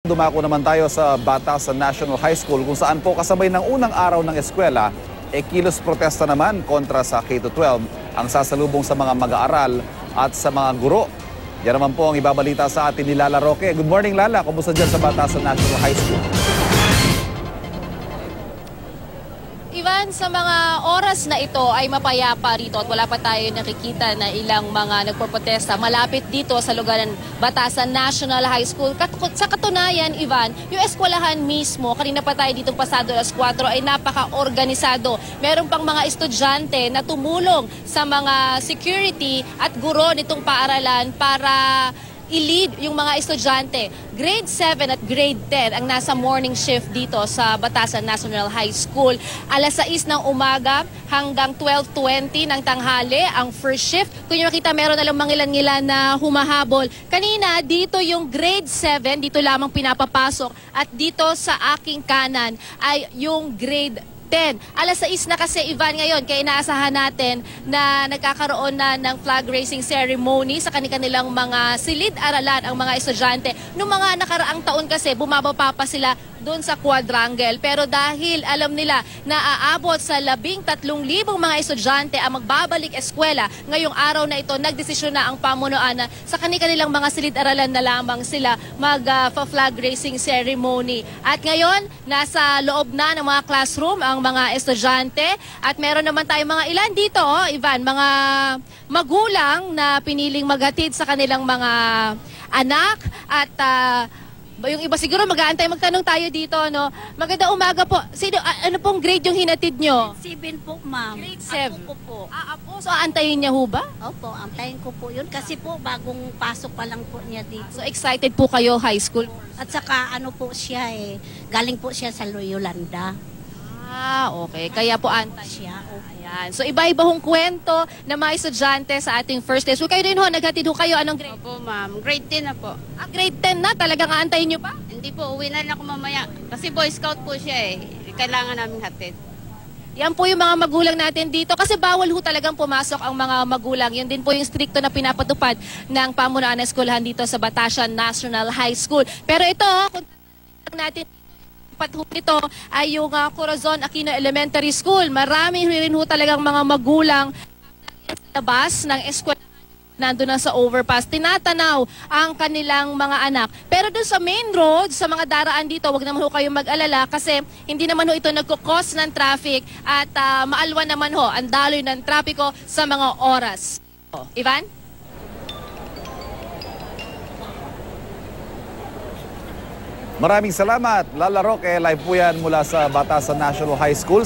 Dumako naman tayo sa Batasan National High School kung saan po kasabay ng unang araw ng eskwela, kilos protesta naman kontra sa K-12 ang sasalubong sa mga mag-aaral at sa mga guro. Yan naman po ang ibabalita sa atin ni Lala Roque. Good morning Lala, kumusta dyan sa Batasan National High School? Ivan, sa mga oras na ito ay mapayapa rito at wala pa tayo nakikita na ilang mga nagpoprotesta malapit dito sa lugar ng Batasan National High School. Sa katunayan, Ivan, yung eskwelahan mismo, kanina pa tayo dito pasado alas 4 ay napaka-organisado. Meron pang mga estudyante na tumulong sa mga security at guro nitong paaralan para i-lead yung mga estudyante. Grade 7 at grade 10 ang nasa morning shift dito sa Batasan National High School. Alas 6 ng umaga hanggang 12:20 ng tanghali ang first shift. Kung nyo makita, meron na lang mangilan-ngilan na humahabol. Kanina, dito yung grade 7, dito lamang pinapapasok. At dito sa aking kanan ay yung grade 10. Alas 6 na kasi, Ivan, ngayon, kaya inaasahan natin na nagkakaroon na ng flag raising ceremony sa kanilang mga silid-aralan ang mga estudyante. Noong mga nakaraang taon kasi, bumababa pa sila doon sa quadrangle. Pero dahil alam nila na aabot sa 13,000 mga estudyante ang magbabalik eskwela, ngayong araw na ito, nagdesisyon na ang pamunuan na sa kanilang mga silid-aralan na lamang sila mag-flag raising ceremony. At ngayon, nasa loob na ng mga classroom ang mga estudyante at meron naman tayong mga ilan dito, Ivan, mga magulang na piniling maghatid sa kanilang mga anak at yung iba siguro mag-aantay. Magtanong tayo dito, no? Magandang umaga po. Sino, ano pong grade yung hinatid nyo? Grade 7 po, ma'am. Grade 7? Apo ko po. Apo. So, aantayin niya ho ba? Opo, antayin ko po yun. Kasi po, bagong pasok pa lang po niya dito. So, excited po kayo, high school? At saka, ano po siya galing po siya sa Yolanda. Okay. Kaya po antay Siya, Ayan. So, iba-iba hong kwento ng mga estudyante sa ating first day. So, kayo din ho, naghatid ho kayo. Anong grade? Opo, ma'am. Grade 10 na po. Grade 10 na? Talagang aantayin nyo pa? Hindi po, uwi na lang ako mamaya. Kasi Boy Scout po siya eh. Kailangan namin hatid. Yan po yung mga magulang natin dito kasi bawal ho talagang pumasok ang mga magulang. Yun din po yung stricto na pinapatupad ng pamunuan ng eskwelahan dito sa Batasan National High School. Pero ito, kung natin patuloy nito ay yung Corazon Aquino Elementary School. Marami rin ho talagang mga magulang sa labas ng eskwelahan. Nandun na sa overpass, tinatanaw ang kanilang mga anak. Pero doon sa main road, sa mga daraan dito, wag naman ho kayong mag-alala kasi hindi naman ho ito nagkukos ng traffic at maalwan naman ho ang daloy ng trapiko sa mga oras. Ivan? Maraming salamat Lala Roque, live po yan mula sa Batasan National High School.